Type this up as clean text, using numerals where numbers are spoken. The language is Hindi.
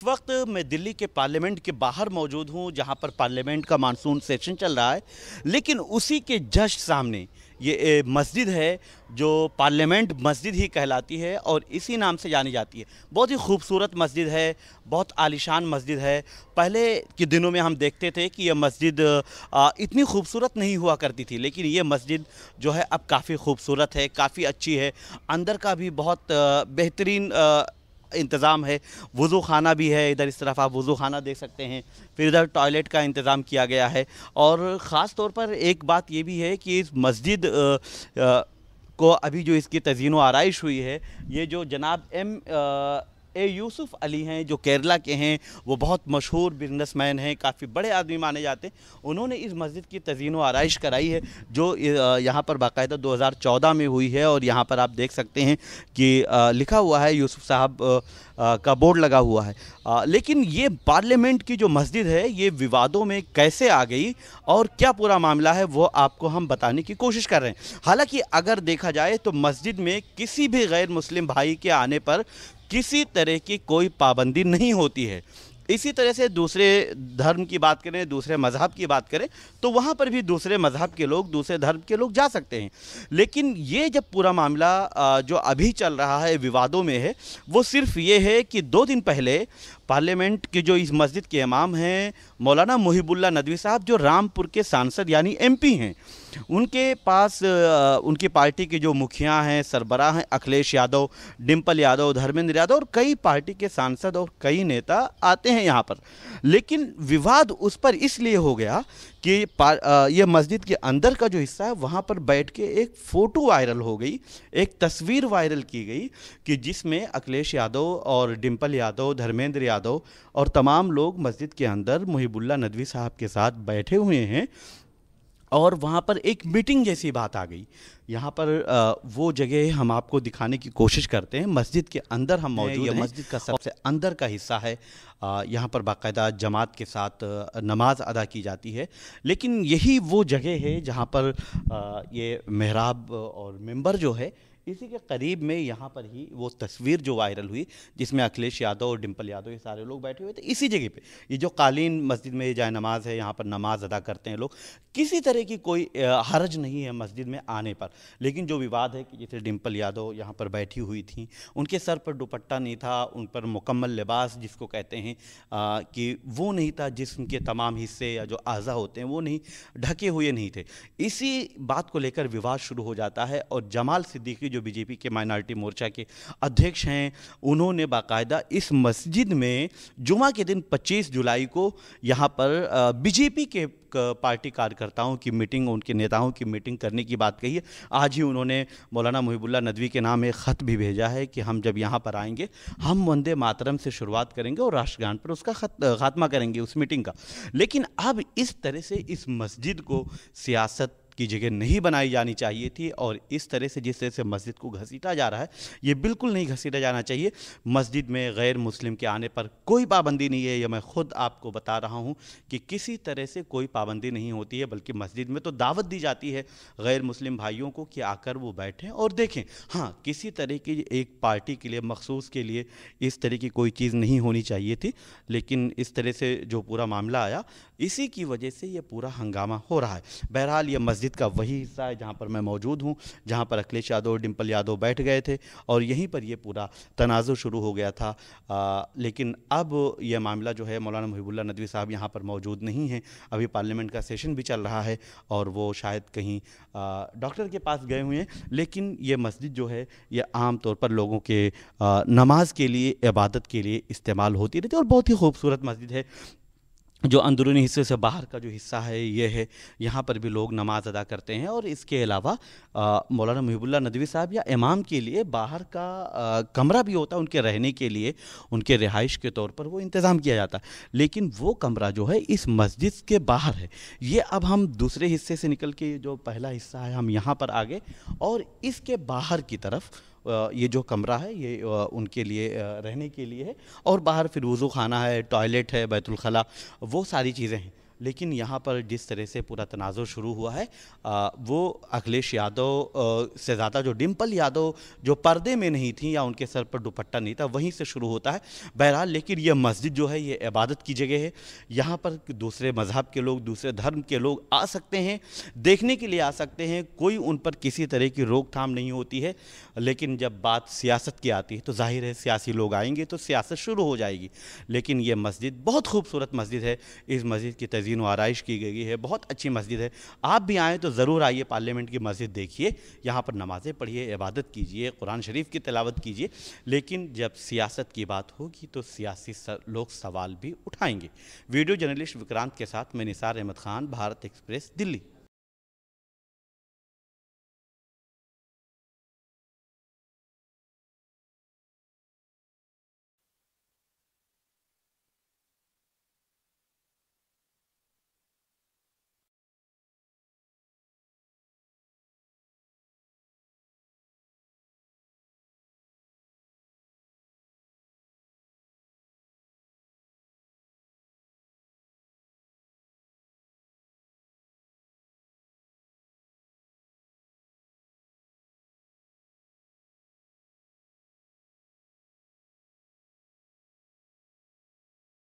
वक्त मैं दिल्ली के पार्लियामेंट के बाहर मौजूद हूं, जहां पर पार्लियामेंट का मानसून सेशन चल रहा है। लेकिन उसी के जस्ट सामने ये मस्जिद है जो पार्लियामेंट मस्जिद ही कहलाती है और इसी नाम से जानी जाती है। बहुत ही खूबसूरत मस्जिद है, बहुत आलीशान मस्जिद है। पहले के दिनों में हम देखते थे कि यह मस्जिद इतनी खूबसूरत नहीं हुआ करती थी, लेकिन ये मस्जिद जो है अब काफ़ी खूबसूरत है, काफ़ी अच्छी है। अंदर का भी बहुत बेहतरीन इंतज़ाम है। वज़ू खाना भी है, इधर इस तरफ आप वज़ू खाना देख सकते हैं। फिर इधर टॉयलेट का इंतज़ाम किया गया है। और ख़ास तौर पर एक बात ये भी है कि इस मस्जिद को अभी जो इसकी तज़ीन व आराइश हुई है, ये जो जनाब ए यूसुफ़ अली हैं, जो केरला के हैं, वो बहुत मशहूर बिजनेसमैन हैं, काफ़ी बड़े आदमी माने जाते हैं। उन्होंने इस मस्जिद की तज़ीन व आराइश कराई है, जो यहाँ पर बाकायदा 2014 में हुई है। और यहाँ पर आप देख सकते हैं कि लिखा हुआ है, यूसुफ साहब का बोर्ड लगा हुआ है। लेकिन ये पार्लियामेंट की जो मस्जिद है, ये विवादों में कैसे आ गई और क्या पूरा मामला है, वो आपको हम बताने की कोशिश कर रहे हैं। हालांकि अगर देखा जाए तो मस्जिद में किसी भी गैर मुस्लिम भाई के आने पर किसी तरह की कोई पाबंदी नहीं होती है। इसी तरह से दूसरे धर्म की बात करें, दूसरे मज़हब की बात करें, तो वहाँ पर भी दूसरे मज़हब के लोग, दूसरे धर्म के लोग जा सकते हैं। लेकिन ये जब पूरा मामला जो अभी चल रहा है, विवादों में है, वो सिर्फ ये है कि 2 दिन पहले पार्लियामेंट के जो इस मस्जिद के इमाम हैं मौलाना मुहिबुल्लाह नदवी साहब, जो रामपुर के सांसद यानी MP हैं, उनके पास उनकी पार्टी के जो मुखिया हैं, सरबराह हैं, अखिलेश यादव, डिम्पल यादव, धर्मेंद्र यादव और कई पार्टी के सांसद और कई नेता आते हैं यहाँ पर। लेकिन विवाद उस पर इसलिए हो गया कि ये मस्जिद के अंदर का जो हिस्सा है, वहाँ पर बैठ के एक फ़ोटो वायरल हो गई, एक तस्वीर वायरल की गई कि जिसमें अखिलेश यादव और डिम्पल यादव, धर्मेंद्र यादव और तमाम लोग मस्जिद के अंदर मुहिबुल्लाह नदवी साहब के साथ बैठे हुए हैं। और वहाँ पर एक मीटिंग जैसी बात आ गई। यहाँ पर वो जगह हम आपको दिखाने की कोशिश करते हैं। मस्जिद के अंदर हम मौजूद हैं। मस्जिद का सबसे अंदर का हिस्सा है। यहाँ पर बाकायदा जमात के साथ नमाज अदा की जाती है। लेकिन यही वो जगह है जहाँ पर ये मेहराब और मिंबर जो है, इसी के करीब में यहाँ पर ही वो तस्वीर जो वायरल हुई, जिसमें अखिलेश यादव और डिम्पल यादव ये सारे लोग बैठे हुए थे। इसी जगह पे ये जो कालीन मस्जिद में जाए नमाज है, यहाँ पर नमाज अदा करते हैं लोग। किसी तरह की कोई हरज नहीं है मस्जिद में आने पर। लेकिन जो विवाद है कि जैसे डिम्पल यादव यहाँ पर बैठी हुई थी, उनके सर पर दुपट्टा नहीं था, उन पर मुकम्मल लिबास जिसको कहते हैं कि वो नहीं था, जिस्म के तमाम हिस्से या जो आज़ा होते हैं वो नहीं ढके हुए नहीं थे। इसी बात को लेकर विवाद शुरू हो जाता है। और जमाल सिद्दीकी जो बीजेपी के माइनॉरिटी मोर्चा के अध्यक्ष हैं, उन्होंने बाकायदा इस मस्जिद में जुमा के दिन 25 जुलाई को यहाँ पर बीजेपी के पार्टी कार्यकर्ताओं की मीटिंग, उनके नेताओं की मीटिंग करने की बात कही है। आज ही उन्होंने मौलाना मुहिबुल्लाह नदवी के नाम एक ख़त भी भेजा है कि हम जब यहाँ पर आएंगे, हम वंदे मातरम से शुरुआत करेंगे और राष्ट्रगान पर उसका खात्मा करेंगे, उस मीटिंग का। लेकिन अब इस तरह से इस मस्जिद को सियासत की जगह नहीं बनाई जानी चाहिए थी। और इस तरह से जिस तरह से मस्जिद को घसीटा जा रहा है, ये बिल्कुल नहीं घसीटा जाना चाहिए। मस्जिद में गैर मुस्लिम के आने पर कोई पाबंदी नहीं है। ये मैं ख़ुद आपको बता रहा हूँ कि किसी तरह से कोई पाबंदी नहीं होती है, बल्कि मस्जिद में तो दावत दी जाती है गैर मुस्लिम भाइयों को कि आकर वो बैठें और देखें। हाँ, किसी तरह की एक पार्टी के लिए, मखसूस के लिए इस तरह की कोई चीज़ नहीं होनी चाहिए थी। लेकिन इस तरह से जो पूरा मामला आया, इसी की वजह से ये पूरा हंगामा हो रहा है। बहरहाल ये मस्जिद का वही हिस्सा है जहाँ पर मैं मौजूद हूँ, जहाँ पर अखिलेश यादव और डिम्पल यादव बैठ गए थे और यहीं पर ये पूरा तनाज़ुर शुरू हो गया था। लेकिन अब यह मामला जो है, मौलाना मुहिबुल्लाह नदवी साहब यहाँ पर मौजूद नहीं हैं। अभी पार्लियामेंट का सेशन भी चल रहा है और वो शायद कहीं डॉक्टर के पास गए हुए हैं। लेकिन ये मस्जिद जो है, ये आम तौर पर लोगों के नमाज के लिए, इबादत के लिए इस्तेमाल होती रहती है और बहुत ही खूबसूरत मस्जिद है। जो अंदरूनी हिस्से से बाहर का जो हिस्सा है ये है, यहाँ पर भी लोग नमाज अदा करते हैं। और इसके अलावा मौलाना मुहिबुल्लाह नदवी साहब या इमाम के लिए बाहर का कमरा भी होता है, उनके रहने के लिए, उनके रिहाइश के तौर पर वो इंतज़ाम किया जाता है। लेकिन वो कमरा जो है इस मस्जिद के बाहर है। ये अब हम दूसरे हिस्से से निकल के, जो पहला हिस्सा है, हम यहाँ पर आ गए और इसके बाहर की तरफ ये जो कमरा है, ये उनके लिए रहने के लिए है। और बाहर फिर वज़ू खाना है, टॉयलेट है, बैतुल खला, वो सारी चीज़ें हैं। लेकिन यहाँ पर जिस तरह से पूरा तनाज़ुर शुरू हुआ है वो अखिलेश यादव से ज़्यादा जो डिम्पल यादव जो पर्दे में नहीं थी या उनके सर पर दुपट्टा नहीं था वहीं से शुरू होता है। बहरहाल लेकिन यह मस्जिद जो है ये इबादत की जगह है, यहाँ पर दूसरे मज़हब के लोग, दूसरे धर्म के लोग आ सकते हैं, देखने के लिए आ सकते हैं, कोई उन पर किसी तरह की रोकथाम नहीं होती है। लेकिन जब बात सियासत की आती है तो जाहिर है सियासी लोग आएंगे तो सियासत शुरू हो जाएगी। लेकिन ये मस्जिद बहुत खूबसूरत मस्जिद है, इस मस्जिद की तज़ीन व आराइश की गई है, बहुत अच्छी मस्जिद है। आप भी आएँ तो ज़रूर आइए, पार्लियामेंट की मस्जिद देखिए, यहाँ पर नमाज़ें पढ़िए, इबादत कीजिए, कुरान शरीफ की तिलावत कीजिए। लेकिन जब सियासत की बात होगी तो सियासी लोग सवाल भी उठाएंगे। वीडियो जर्नलिस्ट विक्रांत के साथ मैं निसार अहमद खान, भारत एक्सप्रेस, दिल्ली।